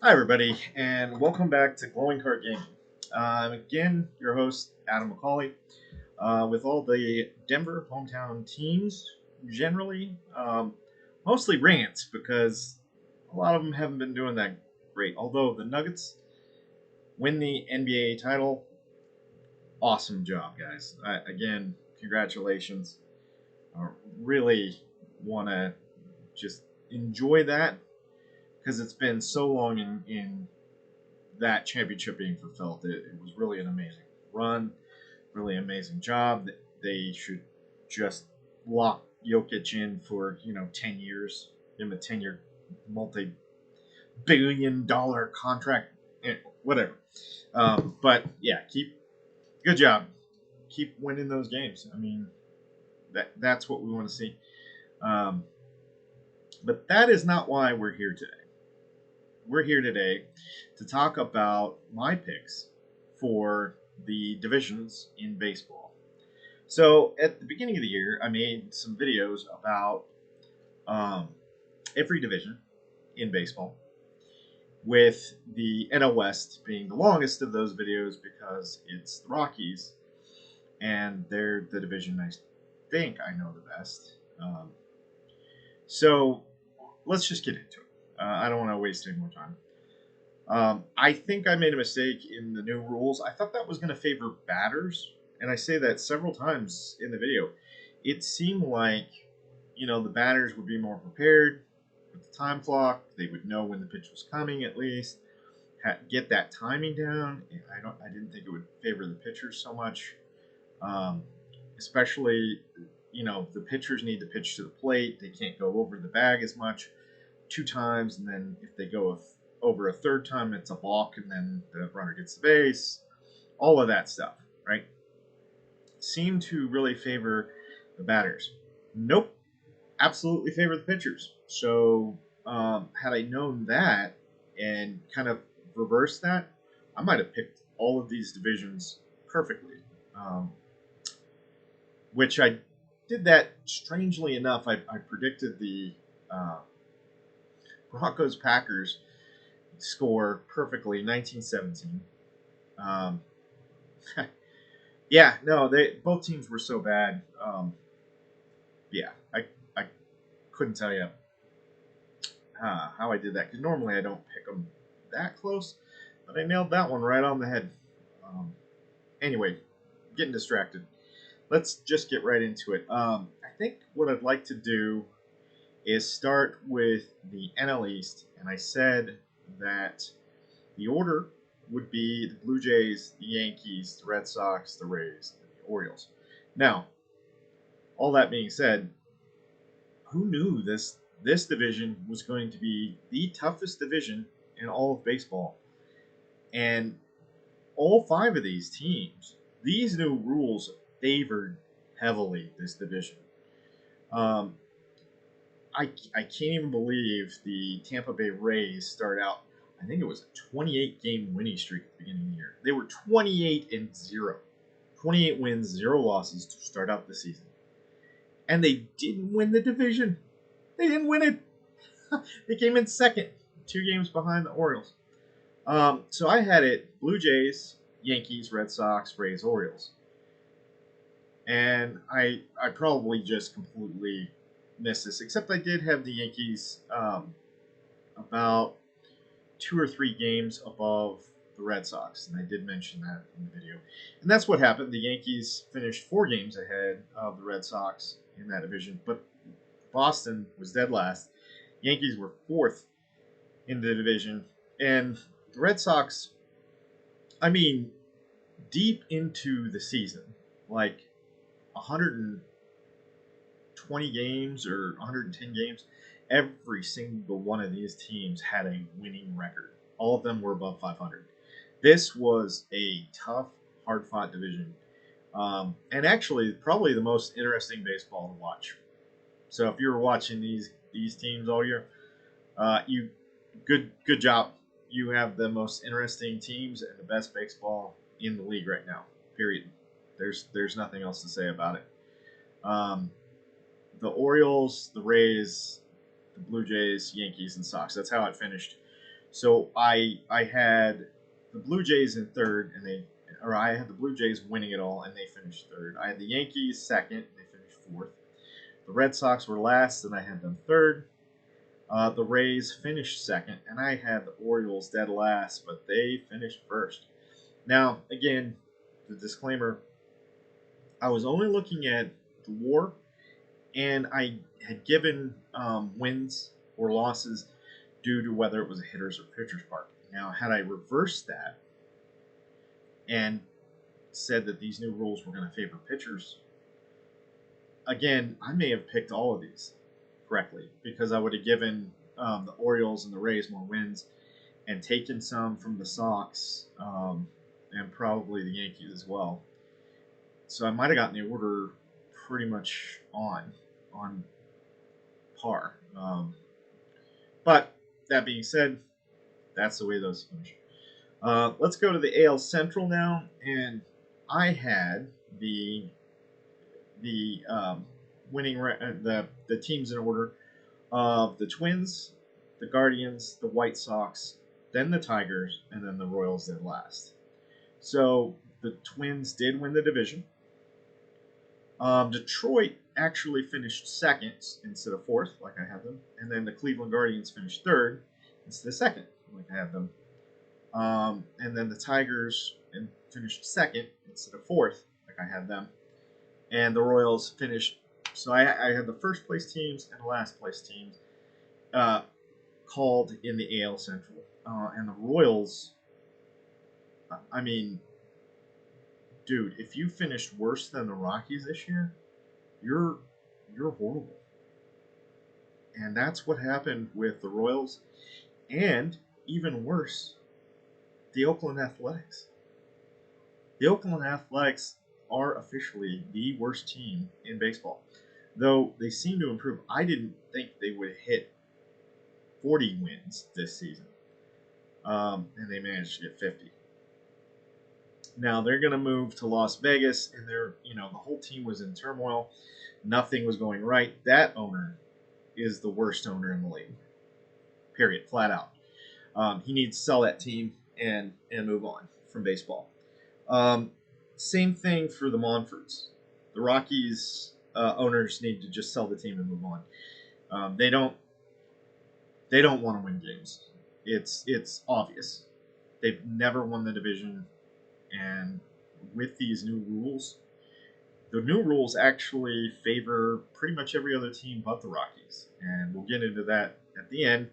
Hi, everybody, and welcome back to Glowing Card Gaming. Again, your host, Adam McCauley, with all the Denver hometown teams, generally, mostly rants, because a lot of them haven't been doing that great. Although the Nuggets win the NBA title, awesome job, guys. Again, congratulations. I really want to just enjoy that because it's been so long in that championship being fulfilled. It was really an amazing run, really amazing job. They should just lock Jokic in for 10 years, give him a 10-year, multi-billion-dollar contract, whatever. But yeah, keep good job, keep winning those games. I mean, that's what we want to see. Um, but that is not why we're here today. We're here today to talk about my picks for the divisions in baseball. So, at the beginning of the year, I made some videos about um, every division in baseball, with the NL West being the longest of those videos because it's the Rockies, and they're the division I think I know the best. So, let's just get into it. I don't want to waste any more time. I think I made a mistake in the new rules. I thought that was going to favor batters, and I say that several times in the video. It seemed like, the batters would be more prepared with the time clock. They would know when the pitch was coming at least, get that timing down. I didn't think it would favor the pitchers so much, um, especially, the pitchers need to pitch to the plate. They can't go over the bag as much two times, and then if they go over a third time, it's a balk, and then the runner gets the base. All of that stuff, right? Seem to really favor the batters. Nope, absolutely favor the pitchers. So, had I known that and kind of reversed that, I might have picked all of these divisions perfectly. Um, which I did that strangely enough. I predicted the Broncos Packers score perfectly, 1917. Um, yeah, no, they both teams were so bad. Yeah, I couldn't tell you how I did that because normally I don't pick them that close, but I nailed that one right on the head. Um, anyway, getting distracted. Let's just get right into it. I think what I'd like to do is start with the NL East, and I said that the order would be the Blue Jays, the Yankees, the Red Sox, the Rays, and the Orioles. Now, all that being said, who knew this division was going to be the toughest division in all of baseball? And all five of these teams, these new rules favored heavily this division. Um, I can't even believe the Tampa Bay Rays start out. I think it was a 28 game winning streak at the beginning of the year. They were 28-0, 28 wins, 0 losses to start out the season, and they didn't win the division. They didn't win it. They came in second, 2 games behind the Orioles. So I had it: Blue Jays, Yankees, Red Sox, Rays, Orioles, and I probably just completely missed this. Except I did have the Yankees about 2 or 3 games above the Red Sox, and I did mention that in the video. And that's what happened. The Yankees finished 4 games ahead of the Red Sox in that division, but Boston was dead last. Yankees were fourth in the division, and the Red Sox, I mean, deep into the season, like 120 games or 110 games, every single one of these teams had a winning record. All of them were above 500. This was a tough, hard fought division. And actually, probably the most interesting baseball to watch. So if you were watching these teams all year, you good job. You have the most interesting teams and the best baseball in the league right now. Period. There's nothing else to say about it. Um, the Orioles, the Rays, the Blue Jays, Yankees, and Sox. That's how it finished So I had the Blue Jays in third, or I had the Blue Jays winning it all, and they finished third. I had the Yankees second, and they finished fourth. The Red Sox were last, and I had them third. The Rays finished second, and I had the Orioles dead last, but they finished first. Now, again, the disclaimer: I was only looking at the WAR, and I had given wins or losses due to whether it was a hitter's or pitcher's park. Now, had I reversed that and said that these new rules were going to favor pitchers, again, I may have picked all of these correctly because I would have given the Orioles and the Rays more wins and taken some from the Sox and probably the Yankees as well. So I might have gotten the order pretty much on par. But that being said, that's the way those finish. Let's go to the AL Central now, and I had the winning the teams in order of the Twins, the Guardians, the White Sox, then the Tigers, and then the Royals did last. So the Twins did win the division. Detroit actually finished second instead of fourth, like I had them, and then the Cleveland Guardians finished third instead of second, like I had them. And then the Tigers finished second instead of fourth, like I had them. And the Royals finished. So I had the first place teams and the last place teams called in the AL Central. And the Royals, I mean, dude, if you finished worse than the Rockies this year, you're horrible. And that's what happened with the Royals, and even worse, the Oakland Athletics. The Oakland Athletics are officially the worst team in baseball. Though they seem to improve. I didn't think they would hit 40 wins this season. And they managed to get 50. Now they're going to move to Las Vegas, and the whole team was in turmoil. Nothing was going right. That owner is the worst owner in the league. Period. Flat out. He needs to sell that team and move on from baseball. Same thing for the Monforts. The Rockies owners need to just sell the team and move on. They don't want to win games. It's obvious. They've never won the division, and with these new rules, the new rules actually favor pretty much every other team but the Rockies, and we'll get into that at the end.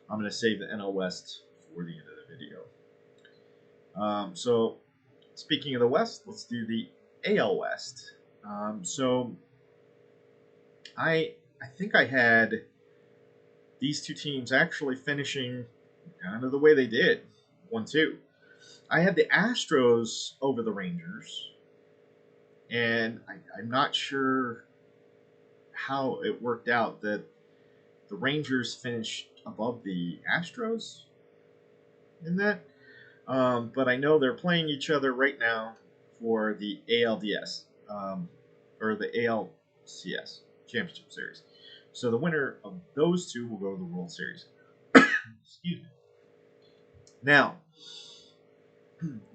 I'm going to save the NL West for the end of the video. So, speaking of the West, let's do the AL West. So, I think I had these two teams actually finishing kind of the way they did, 1-2. I had the Astros over the Rangers, and I'm not sure how it worked out that the Rangers finished above the Astros in that. But I know they're playing each other right now for the ALDS, or the ALCS Championship Series. So the winner of those two will go to the World Series. Excuse me. Now,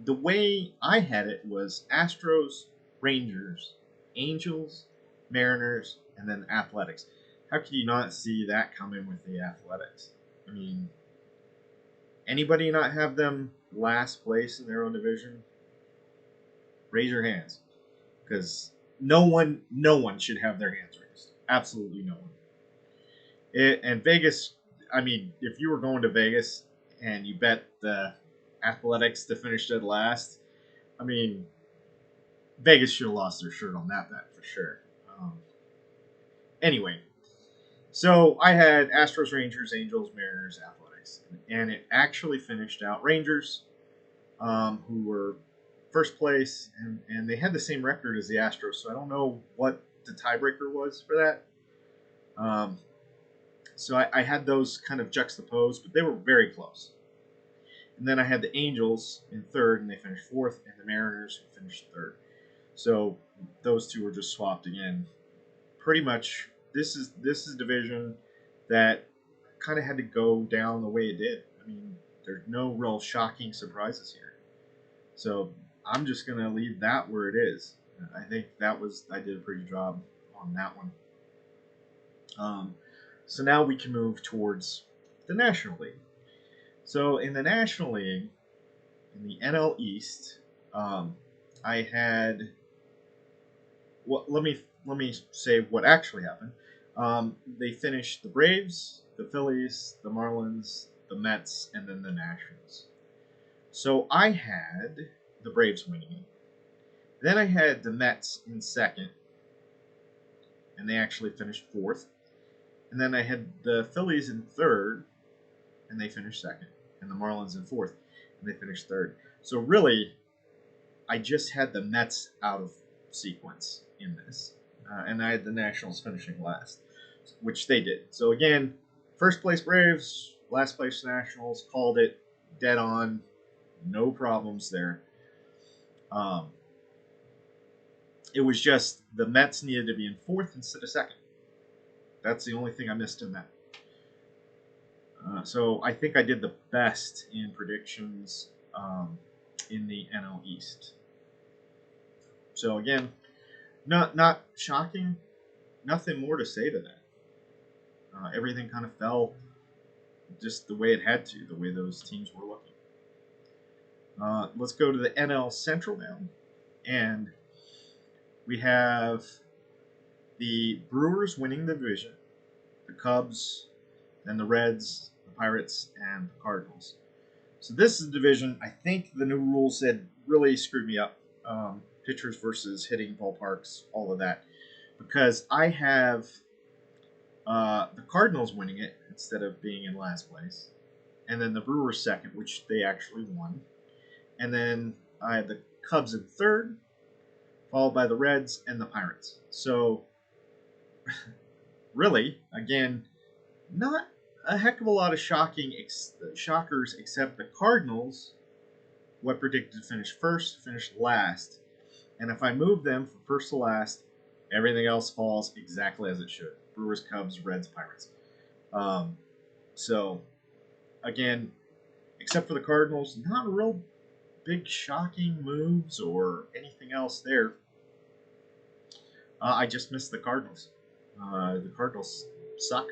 the way I had it was Astros, Rangers, Angels, Mariners, and then Athletics. How could you not see that coming with the Athletics? I mean, anybody not have them last place in their own division? Raise your hands, because no one should have their hands raised. Absolutely no one. And Vegas, I mean, if you were going to Vegas and you bet the Athletics to finish dead last, I mean, Vegas should have lost their shirt on that bet for sure. Anyway, so I had Astros, Rangers, Angels, Mariners, Athletics, and it actually finished out Rangers, who were first place, and they had the same record as the Astros, so I don't know what the tiebreaker was for that. So I had those kind of juxtaposed, but they were very close. And then I had the Angels in third, and they finished fourth, and the Mariners who finished third. So those two were just swapped again. Pretty much, this is a division that kind of had to go down the way it did. I mean, There's no real shocking surprises here. So I'm just gonna leave that where it is. I think I did a pretty job on that one. Um, so now we can move towards the National League. So in the National League, in the NL East, I had. Well, let me say what actually happened. They finished the Braves, the Phillies, the Marlins, the Mets, and then the Nationals. So I had the Braves winning. Then I had the Mets in second, and they actually finished fourth. And then I had the Phillies in third, and they finished second. And the Marlins in fourth, and they finished third. So really, I just had the Mets out of sequence in this. And I had the Nationals finishing last, which they did. So again, first place Braves, last place Nationals, called it dead on. No problems there. It was just the Mets needed to be in fourth instead of second. That's the only thing I missed in that. So I think I did the best in predictions in the NL East. So again, not shocking. Nothing more to say to that. Everything kind of fell just the way it had to, the way those teams were looking. Let's go to the NL Central now, and we have the Brewers winning the division, the Cubs, then the Reds, the Pirates, and the Cardinals. So this is a division. I think the new rules had really screwed me up. Pitchers versus hitting ballparks, all of that, because I have the Cardinals winning it instead of being in last place, and then the Brewers second, which they actually won, and then I had the Cubs in third, followed by the Reds and the Pirates. So really, again, not a heck of a lot of shockers except the Cardinals, what predicted to finish first, finished last. And if I move them from first to last, everything else falls exactly as it should. Brewers, Cubs, Reds, Pirates. So, again, except for the Cardinals, not real big shocking moves or anything else there. I just missed the Cardinals. The Cardinals suck,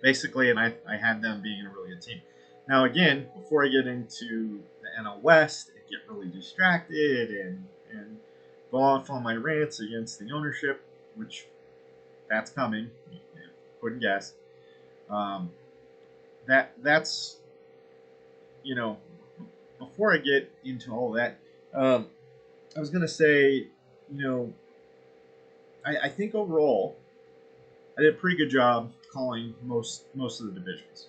basically, and I had them being a really good team. Now, again, before I get into the NL West and get really distracted and go off on my rants against the ownership, which that's coming, couldn't guess. That's before I get into all that, I was gonna say, I think overall I did a pretty good job calling most of the divisions.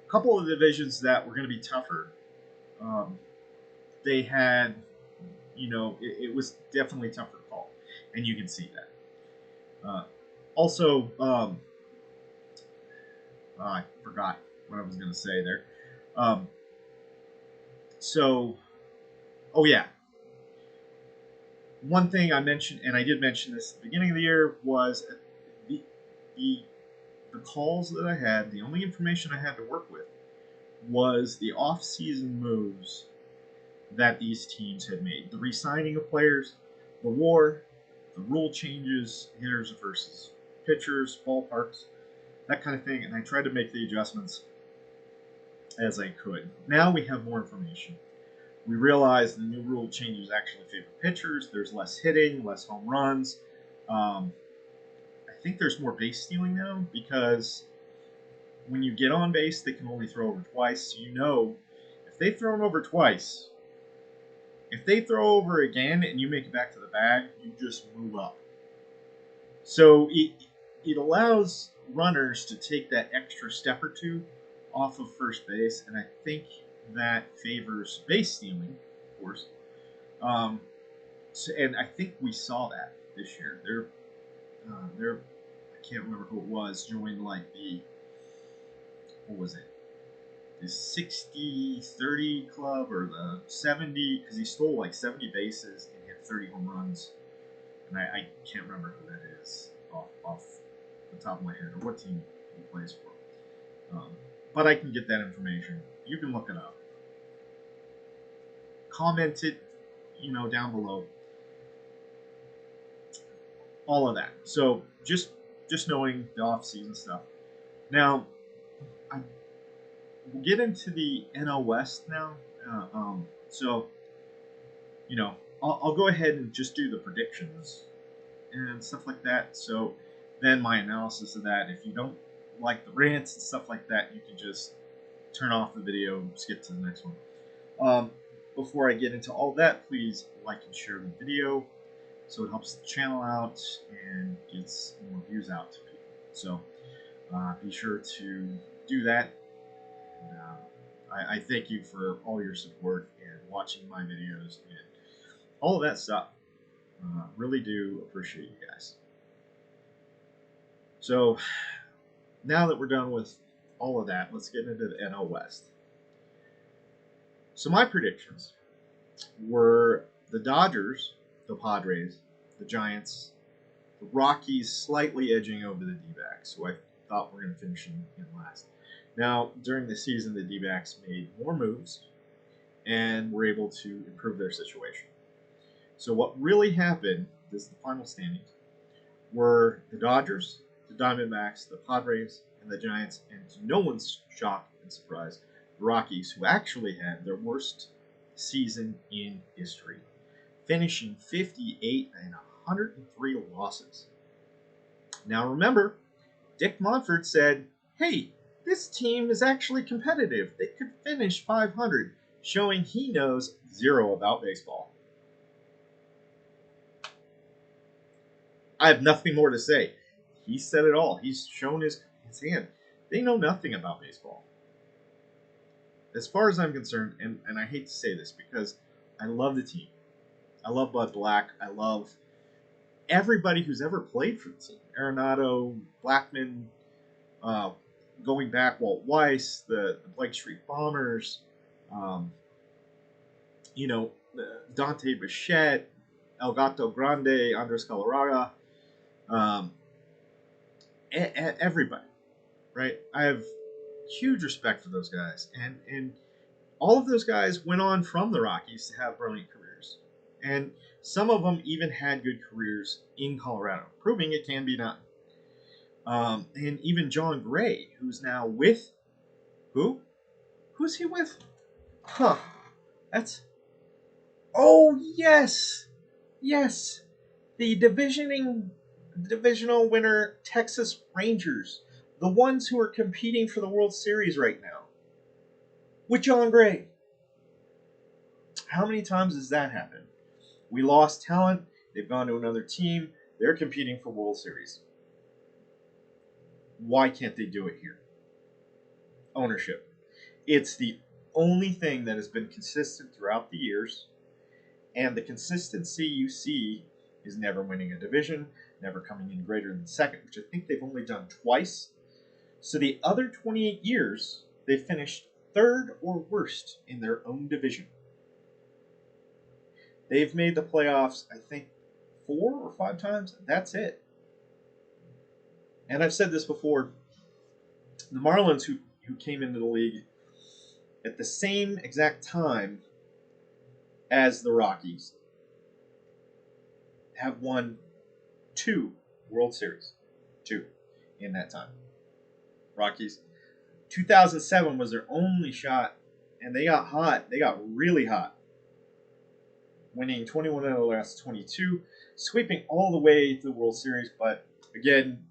A couple of the divisions that were going to be tougher, they had, it was definitely tougher to call, and you can see that. Also, I forgot what I was going to say there. Oh yeah, one thing I mentioned, and I did mention this at the beginning of the year, was the the calls that I had. The only information I had to work with was the off-season moves that these teams had made, the re-signing of players, the WAR, the rule changes, hitters versus pitchers, ballparks, that kind of thing, and I tried to make the adjustments as I could. Now we have more information. We realize the new rule changes actually favor pitchers. There's less hitting, less home runs. I think there's more base stealing now because when you get on base, they can only throw over twice. So if they've thrown over twice, if they throw over again and you make it back to the bag, you just move up. So it allows runners to take that extra step or two off of first base, and I think that favors base stealing, of course. And I think we saw that this year. They're I can't remember who it was, joined like what was it? The 60-30 club or the 70, because he stole like 70 bases and hit 30 home runs. And I can't remember who that is off the top of my head or what team he plays for. but I can get that information. You can look it up. Comment it, down below. All of that. So just knowing the off-season stuff. Now, we'll get into the NL West now. So, I'll go ahead and just do the predictions and stuff like that. So then my analysis of that, if you don't like the rants and stuff like that, you can just turn off the video and skip to the next one. Before I get into all that, please like and share the video so it helps the channel out and gets more views out to people. So be sure to do that. And, I thank you for all your support and watching my videos and all of that stuff. Really do appreciate you guys. So now that we're done with all of that, let's get into the NL West. So my predictions were the Dodgers, the Padres, the Giants, the Rockies slightly edging over the D-backs, who I thought were going to finish in last. Now, during the season, the D-backs made more moves and were able to improve their situation. So what really happened, this is the final standings, were the Dodgers, the Diamondbacks, the Padres, and the Giants, and to no one's shock and surprise, the Rockies, who actually had their worst season in history, finishing 58 and 103 losses. Now remember, Dick Monfort said, hey, this team is actually competitive. They could finish 500, showing he knows zero about baseball. I have nothing more to say. He said it all. He's shown his hand. They know nothing about baseball. As far as I'm concerned, and I hate to say this because I love the team. I love Bud Black. I love everybody who's ever played for the team. Arenado, Blackman, going back, Walt Weiss, the Blake Street Bombers, Dante Bichette, El Gato Grande, Andres Galarraga, everybody, right? I have huge respect for those guys, and all of those guys went on from the Rockies to have brilliant careers, and some of them even had good careers in Colorado, proving it can be done. And even John Gray, who's now with who? Who's he with? Huh? Oh yes, the divisional winner Texas Rangers, the ones who are competing for the World Series right now, with John Gray. How many times has that happened? We lost talent. They've gone to another team. They're competing for World Series. Why can't they do it here? Ownership. It's the only thing that has been consistent throughout the years, and the consistency you see is never winning a division, never coming in greater than second, which I think they've only done twice. So the other 28 years, they finished third or worst in their own division. They've made the playoffs, I think, 4 or 5 times. That's it. And I've said this before. The Marlins, who came into the league at the same exact time as the Rockies, have won 2 World Series. 2 in that time. Rockies. 2007 was their only shot, and they got hot. They got really hot, winning 21 out of the last 22, sweeping all the way to the World Series. But again,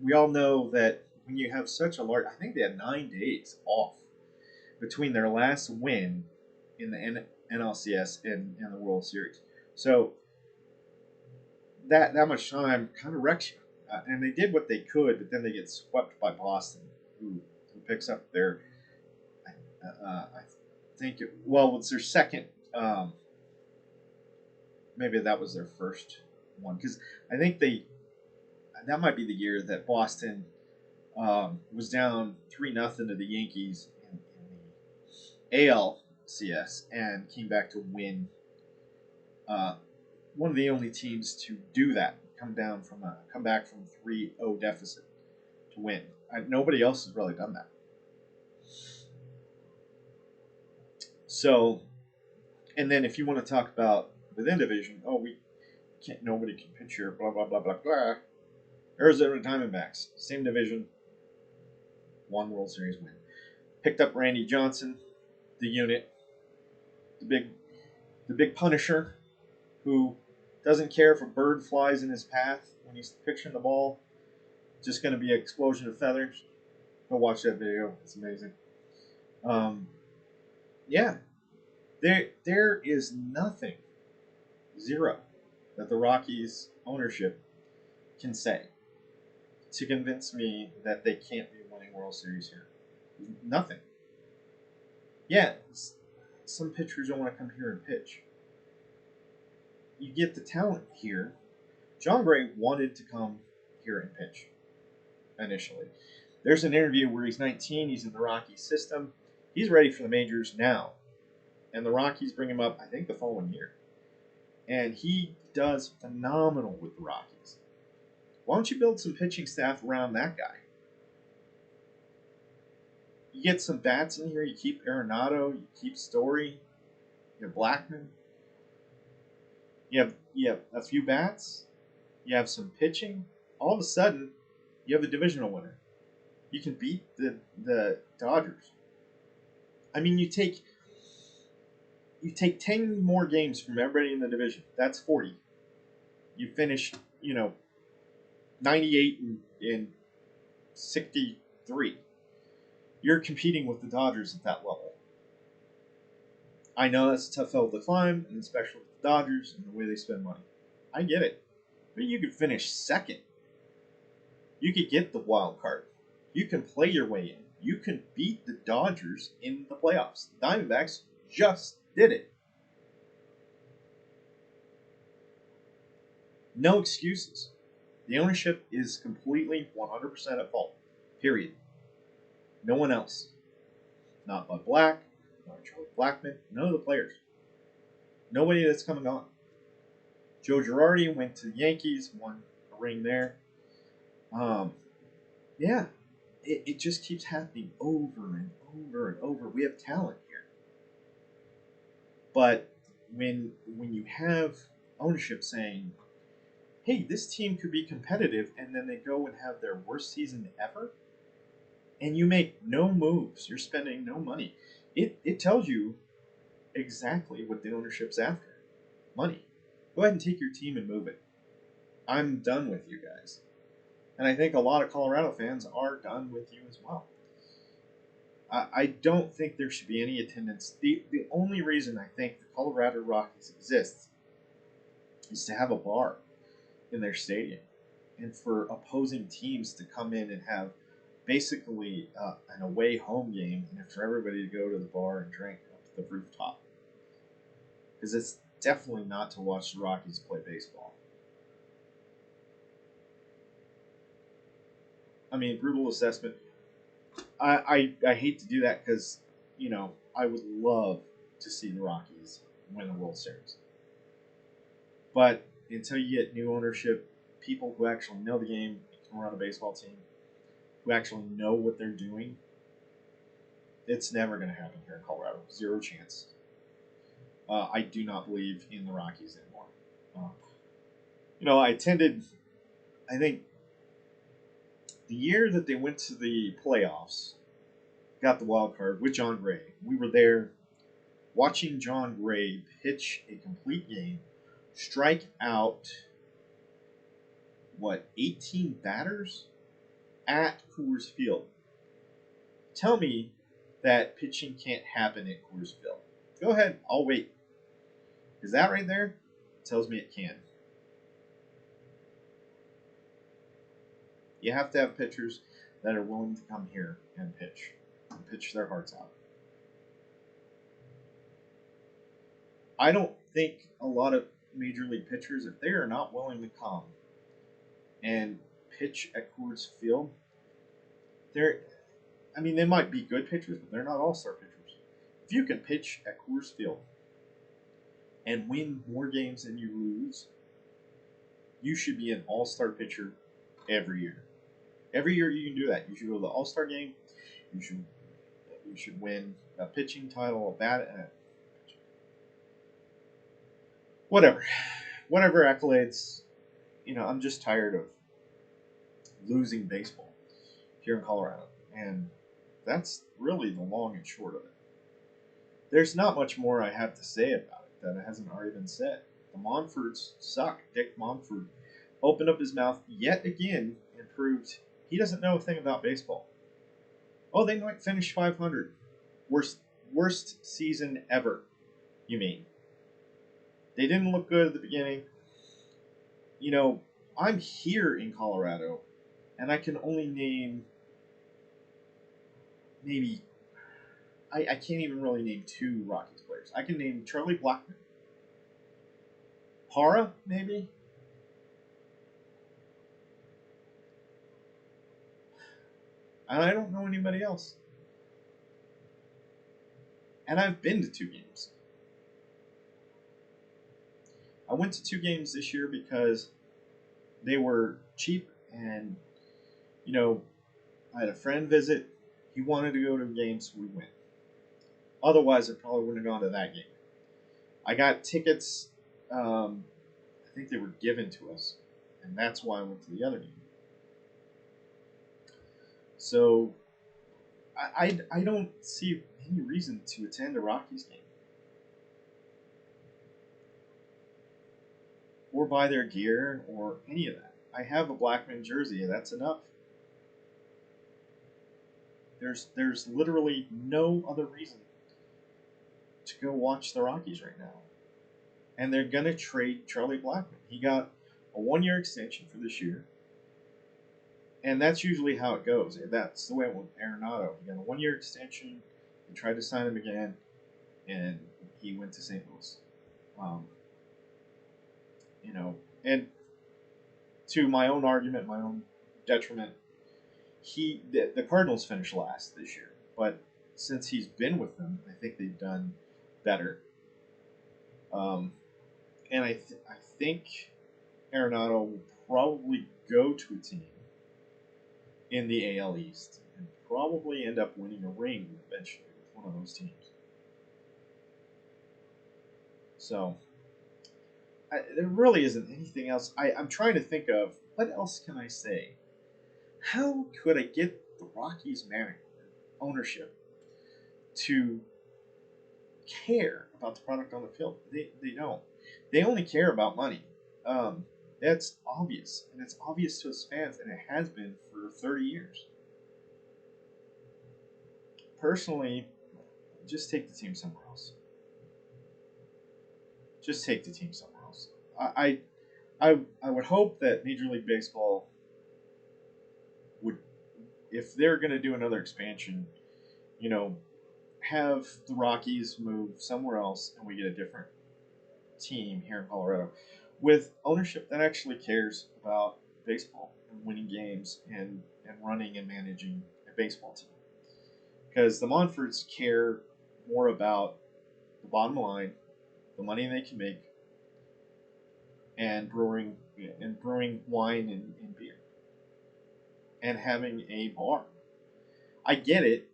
we all know that when you have such a large, I think they had 9 days off between their last win in the NLCS and the World Series. So that much time kind of wrecks you. And they did what they could, but then they get swept by Boston, who picks up their, I think it's their second. Maybe that was their first one, because I think that might be the year that Boston was down 3-0 to the Yankees in the ALCS and came back to win. One of the only teams to do that, come back from 3-0 deficit to win. Nobody else has really done that. So, and then if you want to talk about within division, oh, we can't, nobody can pitch here, blah, blah, blah, blah, blah. Arizona Diamondbacks, same division, one World Series win. Picked up Randy Johnson, the unit, the big, the big Punisher, who doesn't care if a bird flies in his path when he's pitching the ball. Just going to be an explosion of feathers. Go watch that video; it's amazing. Um, yeah, there is nothing, zero, that the Rockies ownership can say to convince me that they can't be winning World Series here. Nothing. Yeah, some pitchers don't want to come here and pitch. You get the talent here. John Gray wanted to come here and pitch initially. There's an interview where he's 19, he's in the Rockies system. He's ready for the majors now. And the Rockies bring him up, I think, the following year. And he does phenomenal with the Rockies. Why don't you build some pitching staff around that guy? You get some bats in here. You keep Arenado. You keep Story. You have Blackman. You have a few bats. You have some pitching. All of a sudden, you have a divisional winner. You can beat the Dodgers. I mean, you take 10 more games from everybody in the division. That's 40. You finish, 98 and 63. You're competing with the Dodgers at that level. I know that's a tough hill to climb, and especially with the Dodgers and the way they spend money. I get it. But you could finish second. You could get the wild card. You can play your way in. You can beat the Dodgers in the playoffs. The Diamondbacks just did it. No excuses. The ownership is completely 100% at fault. Period. No one else. Not Bud Black, not Charlie Blackman, none of the players. Nobody that's coming on. Joe Girardi went to the Yankees, won a ring there. Yeah, it just keeps happening over and over and over. We have talent here. But when you have ownership saying, hey, this team could be competitive, and then they go and have their worst season ever, and you make no moves, you're spending no money, it tells you exactly what the ownership's after. Money. Go ahead and take your team and move it. I'm done with you guys. And I think a lot of Colorado fans are done with you as well. I don't think there should be any attendance. The only reason I think the Colorado Rockies exists is to have a bar in their stadium and for opposing teams to come in and have basically an away home game and for everybody to go to the bar and drink up to the rooftop. Because it's definitely not to watch the Rockies play baseball. I mean, brutal assessment. I hate to do that because, I would love to see the Rockies win the World Series. But until you get new ownership, people who actually know the game, can run a baseball team, who actually know what they're doing, it's never going to happen here in Colorado. Zero chance. I do not believe in the Rockies anymore. I attended, I think, the year that they went to the playoffs, got the wild card with John Gray. We were there watching John Gray pitch a complete game, strike out, 18 batters at Coors Field. Tell me that pitching can't happen at Coors Field. Go ahead, I'll wait. Because that right there tells me it can. You have to have pitchers that are willing to come here and pitch their hearts out. I don't think a lot of major league pitchers, if they are not willing to come and pitch at Coors Field, they might be good pitchers, but they're not all-star pitchers. If you can pitch at Coors Field and win more games than you lose, you should be an all-star pitcher every year. Every year you can do that. You should go to the All-Star game. You should win a pitching title, Whatever, whatever accolades. I'm just tired of losing baseball here in Colorado, and that's really the long and short of it. There's not much more I have to say about it that hasn't already been said. The Monforts suck. Dick Monfort opened up his mouth yet again and proved he doesn't know a thing about baseball. Oh, they might finish 500. Worst season ever. You mean? They didn't look good at the beginning. You know, I'm here in Colorado, and I can only name maybe I can't even really name two Rockies players. I can name Charlie Blackmon, Para maybe, and I don't know anybody else. And I've been to two games. I went to two games this year because they were cheap, and you know I had a friend visit. He wanted to go to a game, so we went. Otherwise, I probably wouldn't have gone to that game. I got tickets. I think they were given to us, and that's why I went to the other game. So I don't see any reason to attend a Rockies game or buy their gear or any of that. I have a Blackman jersey, and that's enough. There's literally no other reason to go watch the Rockies right now. And they're gonna trade Charlie Blackmon. He got a 1 year extension for this year, and that's usually how it goes. That's the way it went with Arenado. He got a 1 year extension. They tried to sign him again, and he went to St. Louis. Um, and to my own argument, my own detriment, the Cardinals finished last this year, but since he's been with them, I think they've done better. Um, and I think Arenado will probably go to a team in the AL East and probably end up winning a ring eventually with one of those teams. So there really isn't anything else. I'm trying to think of what else can I say. How could I get the Rockies management ownership to care about the product on the field? They don't. They only care about money. Um, that's obvious, and it's obvious to us fans, and it has been for 30 years. Personally, just take the team somewhere else. Just take the team somewhere else. I would hope that Major League Baseball would, if they're going to do another expansion, you know, have the Rockies move somewhere else, and we get a different team here in Colorado with ownership that actually cares about baseball and winning games and running and managing a baseball team. Because the Monforts care more about the bottom line, the money they can make, and brewing wine and beer and having a bar. I get it.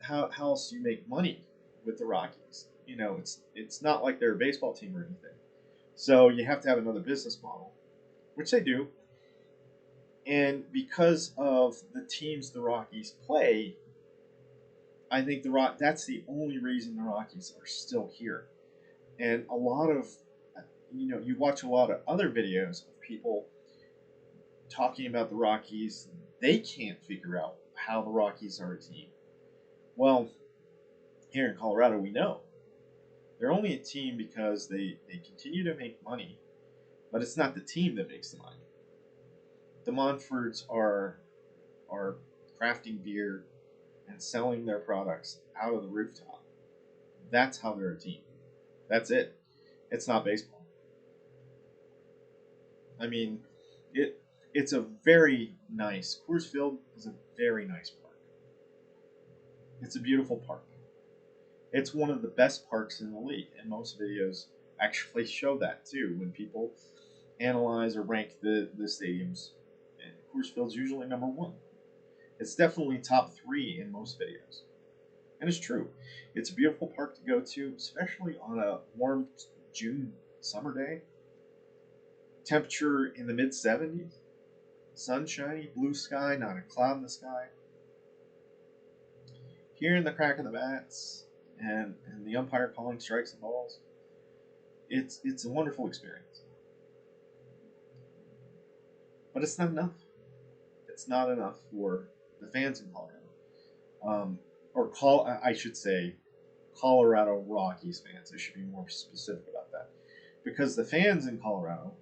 How else do you make money with the Rockies? It's not like they're a baseball team or anything. So you have to have another business model, which they do. And because of the teams the Rockies play, I think that's the only reason the Rockies are still here. And a lot of you watch a lot of other videos of people talking about the Rockies. They can't figure out how the Rockies are a team. Well, here in Colorado, we know they're only a team because they continue to make money, but it's not the team that makes the money. The Monforts are crafting beer and selling their products out of the rooftop. That's how they're a team. That's it. It's not baseball. I mean, it's a very nice Coors Field is a very nice park. It's a beautiful park. It's one of the best parks in the league, and most videos actually show that too when people analyze or rank the stadiums. And Coors Field's usually number one. It's definitely top three in most videos. And it's true. It's a beautiful park to go to, especially on a warm June summer day. Temperature in the mid 70s. Sunshiny, blue sky, not a cloud in the sky. Hearing the crack of the bats and the umpire calling strikes and balls. It's a wonderful experience. But it's not enough. It's not enough for the fans in Colorado. I should say, Colorado Rockies fans. I should be more specific about that. Because the fans in Colorado,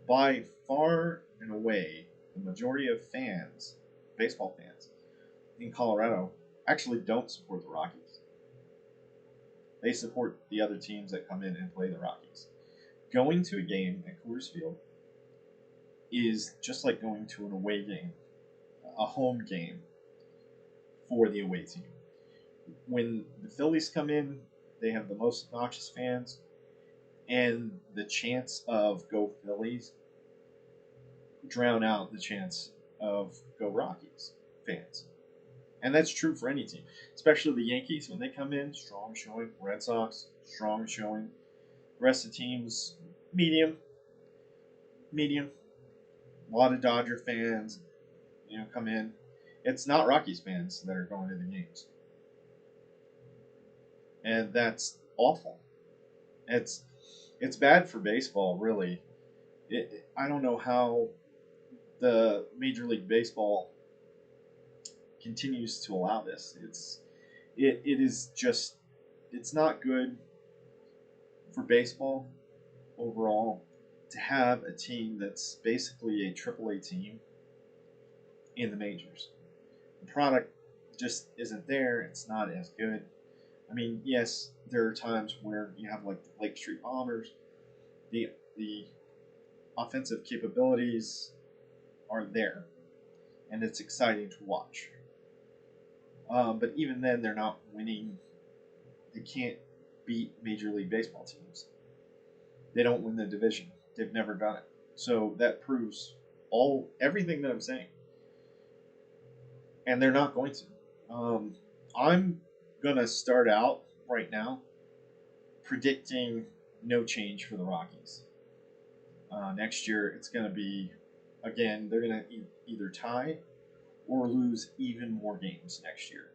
by far and away, the majority of fans, baseball fans, in Colorado, actually don't support the Rockies. They support the other teams that come in and play the Rockies. Going to a game at Coors Field is just like going to an away game, a home game for the away team. When the Phillies come in, they have the most obnoxious fans, and the chants of "Go Phillies" drown out the chants of "Go Rockies" fans. And that's true for any team, especially the Yankees when they come in, strong showing. Red Sox, strong showing. The rest of the teams, medium. A lot of Dodger fans, come in. It's not Rockies fans that are going to the games, and that's awful. It's bad for baseball, really. I don't know how the Major League Baseball continues to allow this. It is just it's not good for baseball overall to have a team that's basically a AAA team in the majors. The product just isn't there. It's not as good. I mean, yes, there are times where you have like the Lake Street Bombers. The offensive capabilities are there, and it's exciting to watch. But even then, they're not winning. They can't beat Major League Baseball teams. They don't win the division. They've never done it. So that proves everything that I'm saying. And they're not going to. I'm gonna start out right now predicting no change for the Rockies. Next year, it's going to be, again, they're going to either tie or lose even more games next year.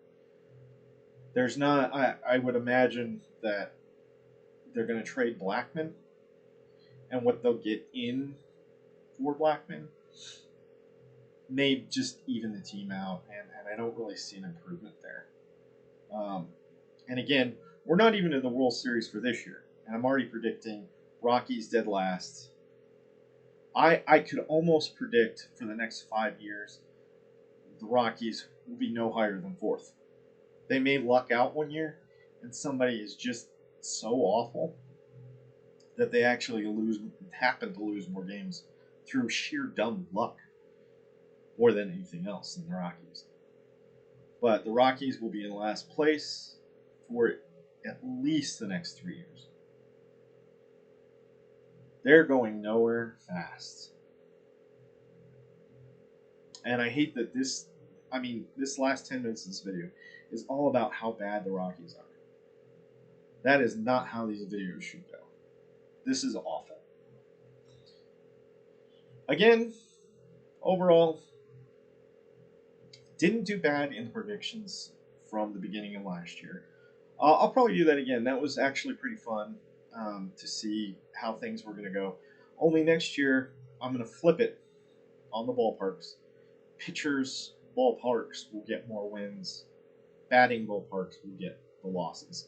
There's not, I would imagine that they're going to trade Blackman, and what they'll get in for Blackman may just even the team out, and I don't really see an improvement there. And again, we're not even in the World Series for this year, and I'm already predicting Rockies dead last. I could almost predict for the next 5 years the Rockies will be no higher than fourth. They may luck out one year, and somebody is just so awful that they actually happen to lose more games through sheer dumb luck more than anything else than the Rockies. But the Rockies will be in last place for at least the next 3 years. They're going nowhere fast. And I hate that this last 10 minutes of this video is all about how bad the Rockies are. That is not how these videos should go. This is awful. Again, overall, didn't do bad in the predictions from the beginning of last year. I'll probably do that again. That was actually pretty fun to see how things were going to go. Only next year, I'm going to flip it on the ballparks. Pitchers' ballparks will get more wins. Batting ballparks will get the losses.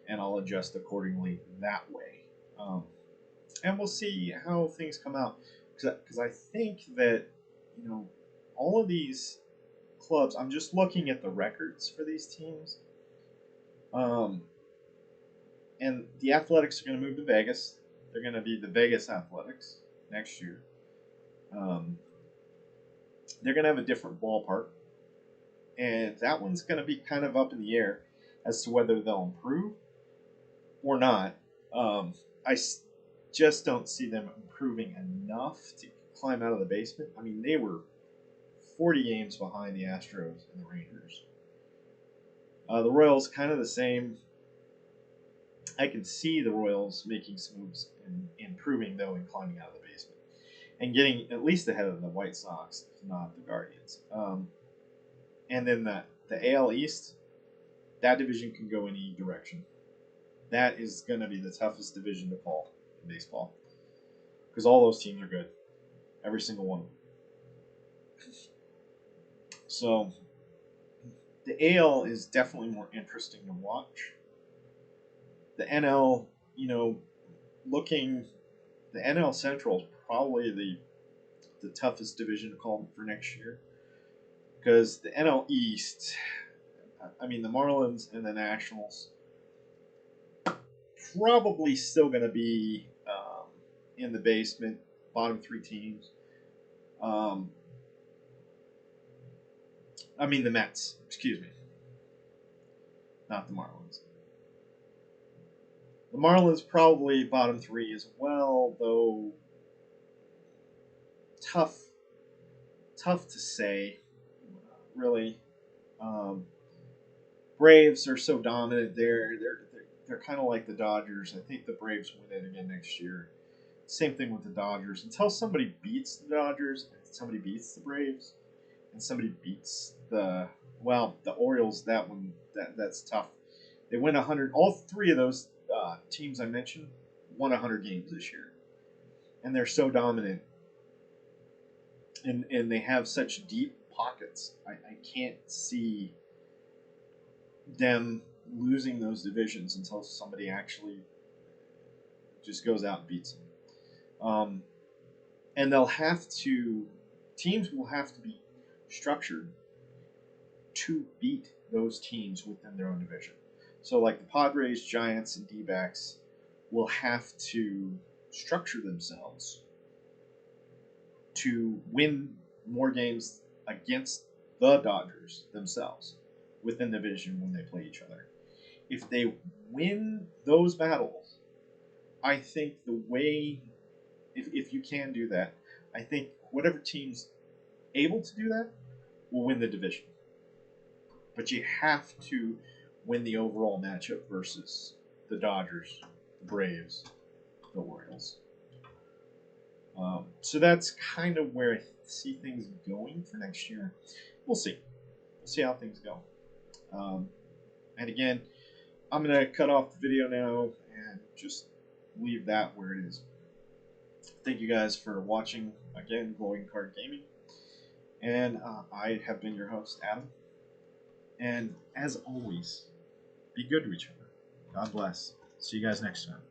And I'll adjust accordingly that way. And we'll see how things come out. Because I think that, all of these clubs, I'm just looking at the records for these teams. And the Athletics are going to move to Vegas. They're going to be the Vegas Athletics next year. They're going to have a different ballpark. And that one's going to be kind of up in the air as to whether they'll improve or not. I just don't see them improving enough to climb out of the basement. I mean, they were 40 games behind the Astros and the Rangers. The Royals, kind of the same. I can see the Royals making some moves and improving, though, and climbing out of the basement and getting at least ahead of the White Sox, if not the Guardians. And then the AL East, that division can go any direction. That is going to be the toughest division to call in baseball because all those teams are good, every single one of them. So the AL is definitely more interesting to watch. The NL, looking, the NL Central is probably the toughest division to call for next year because the NL East, I mean, the Marlins and the Nationals probably still going to be in the basement, bottom three teams. I mean, the Mets, excuse me, not the Marlins. The Marlins probably bottom three as well, though tough, tough to say, really. Braves are so dominant. They're kind of like the Dodgers. I think the Braves win it again next year. Same thing with the Dodgers. Until somebody beats the Dodgers, somebody beats the Braves, and somebody beats the Orioles. That's tough. They win 100. All three of those teams I mentioned won 100 games this year, and they're so dominant, and they have such deep pockets. I can't see them losing those divisions until somebody actually just goes out and beats them. And teams will have to be structured to beat those teams within their own division. So, like the Padres, Giants, and D-backs will have to structure themselves to win more games against the Dodgers themselves within the division when they play each other. If they win those battles, I think if you can do that, I think whatever team's able to do that will win the division. But you have to win the overall matchup versus the Dodgers, the Braves, the Orioles. So that's kind of where I see things going for next year. We'll see. We'll see how things go. And again, I'm going to cut off the video now and just leave that where it is. Thank you guys for watching, again, Glowing Card Gaming. And I have been your host, Adam. And as always, be good to each other. God bless. See you guys next time.